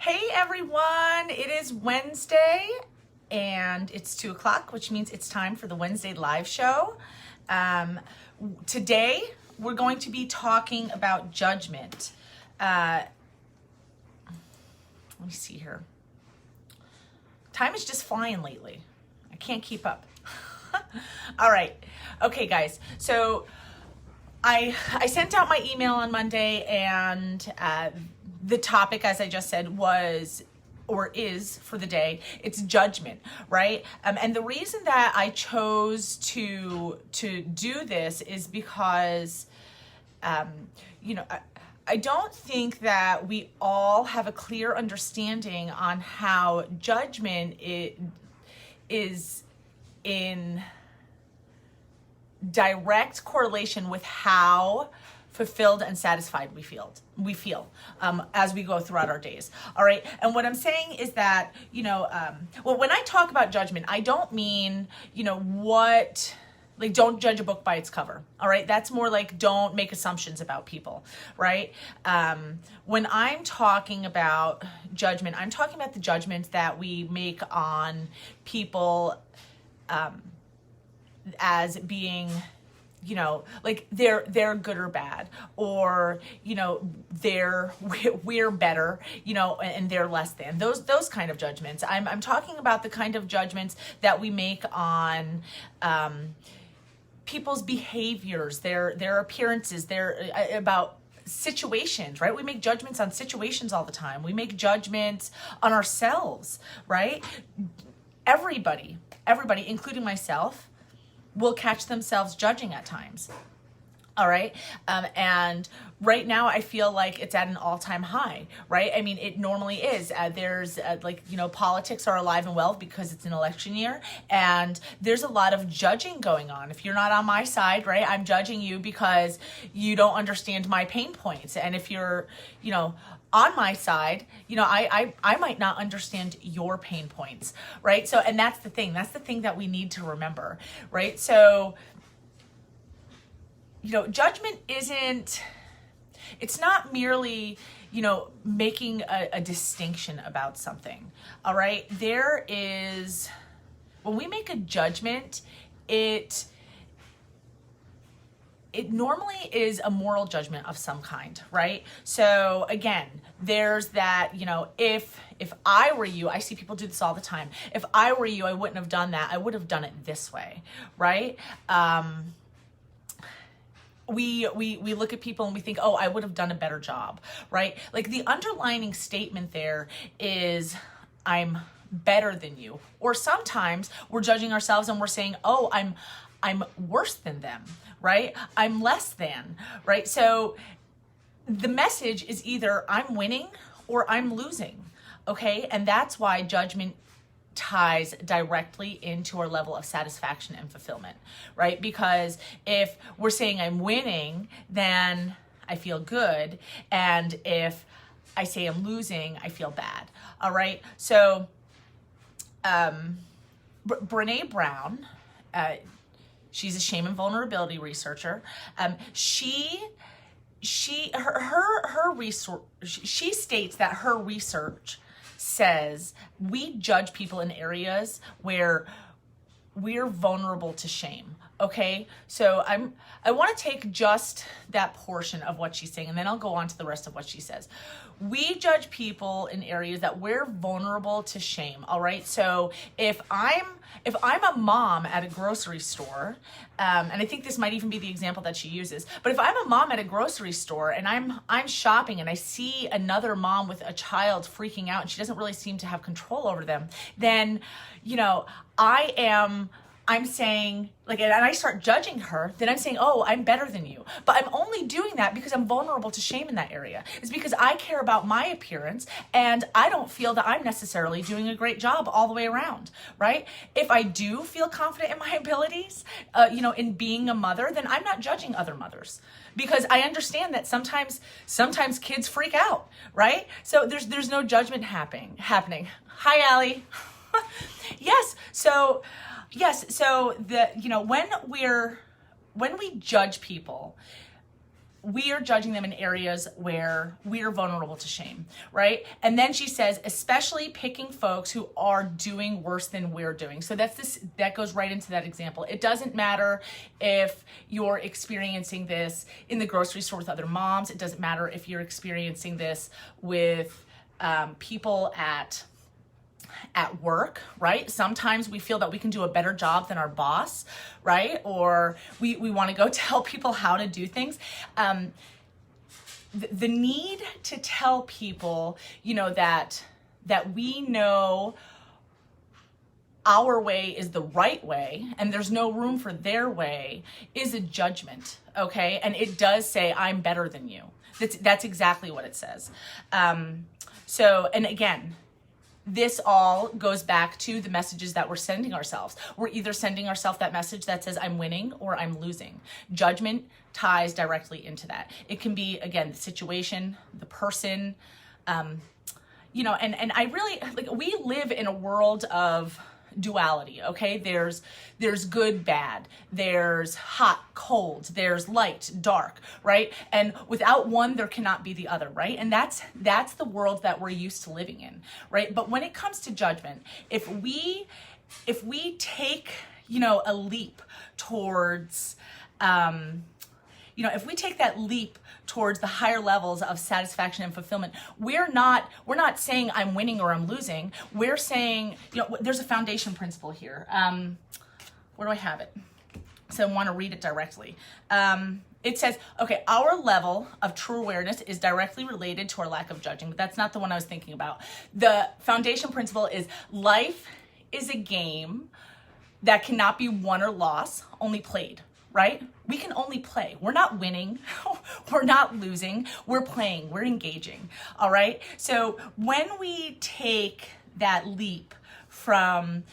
Hey everyone, it is Wednesday and it's 2 o'clock, which means it's time for the Wednesday live show. Today we're going to be talking about judgment. Let me see here. Time is just flying lately. I can't keep up. All right. Okay, guys. So I sent out my email on Monday, and the topic, as I just said, was or is for the day, it's judgment, right? And the reason that I chose to do this is because, I don't think that we all have a clear understanding on how judgment is in direct correlation with how fulfilled and satisfied we feel as we go throughout our days. All right. And what I'm saying is that, when I talk about judgment, I don't mean, don't judge a book by its cover. All right. That's more like don't make assumptions about people. Right. When I'm talking about judgment, I'm talking about the judgment that we make on people, as being, they're good or bad, or, we're better, and they're less than. Those kind of judgments. I'm talking about the kind of judgments that we make on people's behaviors, their appearances, about situations, right? We make judgments on situations all the time. We make judgments on ourselves, right? Everybody, including myself, will catch themselves judging at times. All right. And right now I feel like it's at an all-time high, right? I mean, it normally is. There's politics are alive and well because it's an election year, and there's a lot of judging going on. If you're not on my side, right, I'm judging you because you don't understand my pain points. And if you're, on my side, I might not understand your pain points, right? So, and that's the thing that we need to remember, right? So, judgment it's not merely, making a distinction about something, all right? When we make a judgment, it normally is a moral judgment of some kind, right? So again, there's that, if I were you, I see people do this all the time. If I were you, I wouldn't have done that. I would have done it this way, right? We look at people and we think, oh, I would have done a better job, right? Like the underlining statement there is, I'm better than you. Or sometimes we're judging ourselves and we're saying, oh, I'm worse than them, right? I'm less than, right? So the message is either I'm winning or I'm losing, okay? And that's why judgment ties directly into our level of satisfaction and fulfillment, right? Because if we're saying I'm winning, then I feel good. And if I say I'm losing, I feel bad, all right? So Brené Brown, she's a shame and vulnerability researcher. She states that her research says we judge people in areas where we're vulnerable to shame. Okay, so I want to take just that portion of what she's saying, and then I'll go on to the rest of what she says. We judge people in areas that we're vulnerable to shame. All right, so if I'm a mom at a grocery store, and I think this might even be the example that she uses, but if I'm a mom at a grocery store and I'm shopping and I see another mom with a child freaking out and she doesn't really seem to have control over them, then I'm saying, and I start judging her, then I'm saying, oh, I'm better than you. But I'm only doing that because I'm vulnerable to shame in that area. It's because I care about my appearance and I don't feel that I'm necessarily doing a great job all the way around, right? If I do feel confident in my abilities, in being a mother, then I'm not judging other mothers because I understand that sometimes kids freak out, right? So there's no judgment happening. Hi, Allie. Yes. So when we judge people, we are judging them in areas where we are vulnerable to shame, right? And then she says, especially picking folks who are doing worse than we're doing. So that goes right into that example. It doesn't matter if you're experiencing this in the grocery store with other moms. It doesn't matter if you're experiencing this with people at work, right? Sometimes we feel that we can do a better job than our boss, right? Or we want to go tell people how to do things. The need to tell people, that we know our way is the right way and there's no room for their way is a judgment, okay? And it does say, I'm better than you. That's exactly what it says. So, and again, this all goes back to the messages that we're sending ourselves. We're either sending ourselves that message that says I'm winning or I'm losing. Judgment ties directly into that. It can be, again, the situation, the person, and I really, we live in a world of duality, okay? There's good, bad, there's hot, cold, there's light, dark, right? And without one, there cannot be the other, right? And that's the world that we're used to living in, right? But when it comes to judgment, if we take, a leap towards, if we take that leap towards the higher levels of satisfaction and fulfillment, we're not saying I'm winning or I'm losing. We're saying, there's a foundation principle here. Where do I have it? So I want to read it directly. It says, okay, our level of true awareness is directly related to our lack of judging, but that's not the one I was thinking about. The foundation principle is life is a game that cannot be won or lost, only played. Right? We can only play. We're not winning. We're not losing. We're playing. We're engaging. All right? So when we take that leap from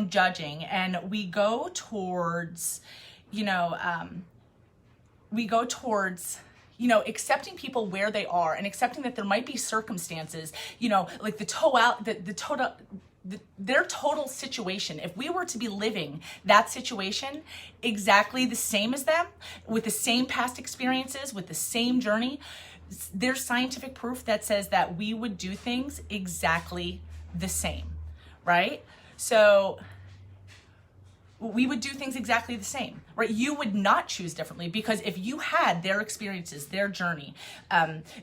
judging and we go towards, accepting people where they are and accepting that there might be circumstances, like their total situation, if we were to be living that situation exactly the same as them, with the same past experiences, with the same journey, there's scientific proof that says that we would do things exactly the same, right? So we would do things exactly the same, right? You would not choose differently, because if you had their experiences, their journey,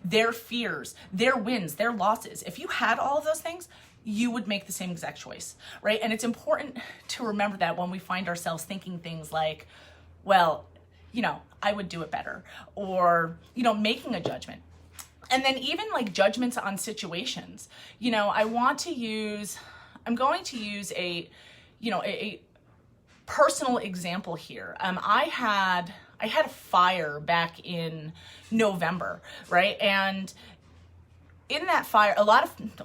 their fears, their wins, their losses, if you had all of those things, you would make the same exact choice, right? And it's important to remember that when we find ourselves thinking things like, well, I would do it better, or, making a judgment. And then even like judgments on situations, I'm going to use a personal example here. I had a fire back in November, right? And in that fire,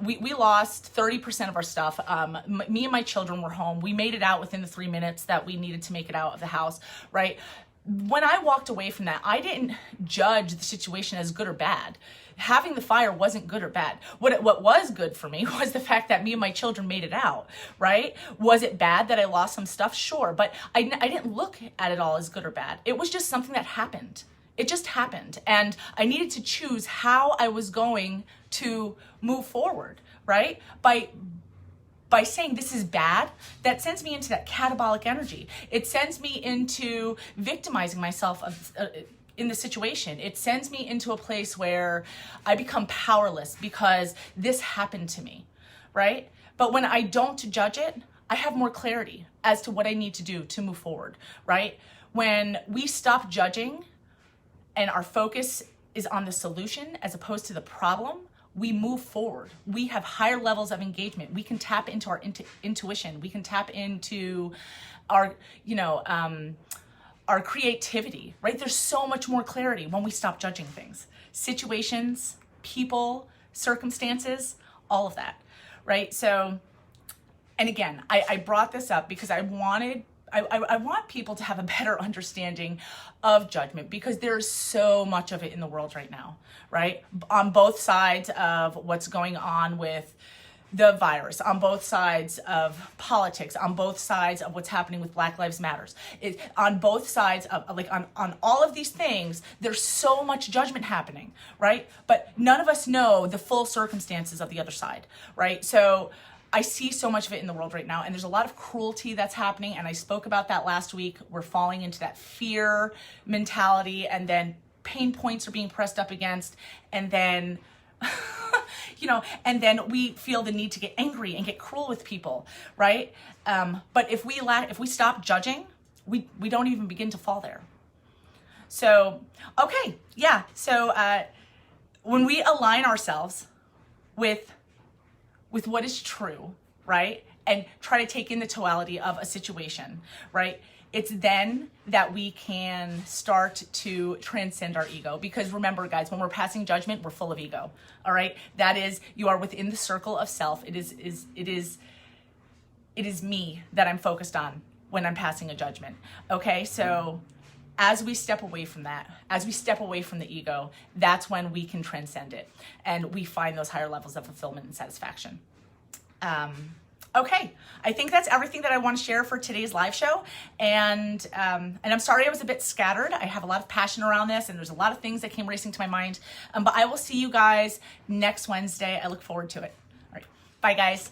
we lost 30% of our stuff. Me and my children were home. We made it out within the 3 minutes that we needed to make it out of the house, right? When I walked away from that, I didn't judge the situation as good or bad. Having the fire wasn't good or bad. What was good for me was the fact that me and my children made it out, right? Was it bad that I lost some stuff? Sure, but I didn't look at it all as good or bad. It was just something that happened. It just happened. And I needed to choose how I was going to move forward, right? By saying this is bad, that sends me into that catabolic energy. It sends me into victimizing myself in the situation. It sends me into a place where I become powerless because this happened to me, right? But when I don't judge it, I have more clarity as to what I need to do to move forward, right? When we stop judging and our focus is on the solution as opposed to the problem, we move forward. We have higher levels of engagement. We can tap into our intuition. We can tap into our, our creativity, right? There's so much more clarity when we stop judging things. Situations, people, circumstances, all of that, right? So, and again, I brought this up because I want people to have a better understanding of judgment, because there's so much of it in the world right now, right? On both sides of what's going on with the virus, on both sides of politics, on both sides of what's happening with Black Lives Matters, on both sides of, like, on all of these things, there's so much judgment happening, right? But none of us know the full circumstances of the other side, right? So I see so much of it in the world right now, and there's a lot of cruelty that's happening, and I spoke about that last week. We're falling into that fear mentality, and then pain points are being pressed up against, and then and then we feel the need to get angry and get cruel with people, right? But if we stop judging, we don't even begin to fall there. So, okay, yeah. So when we align ourselves with what is true, right? And try to take in the totality of a situation, right? It's then that we can start to transcend our ego. Because remember, guys, when we're passing judgment, we're full of ego. All right? That is, you are within the circle of self. It is me that I'm focused on when I'm passing a judgment. Okay? So as we step away from that, as we step away from the ego, that's when we can transcend it. And we find those higher levels of fulfillment and satisfaction. Okay, I think that's everything that I want to share for today's live show. And I'm sorry I was a bit scattered. I have a lot of passion around this, and there's a lot of things that came racing to my mind. But I will see you guys next Wednesday. I look forward to it. All right, bye, guys.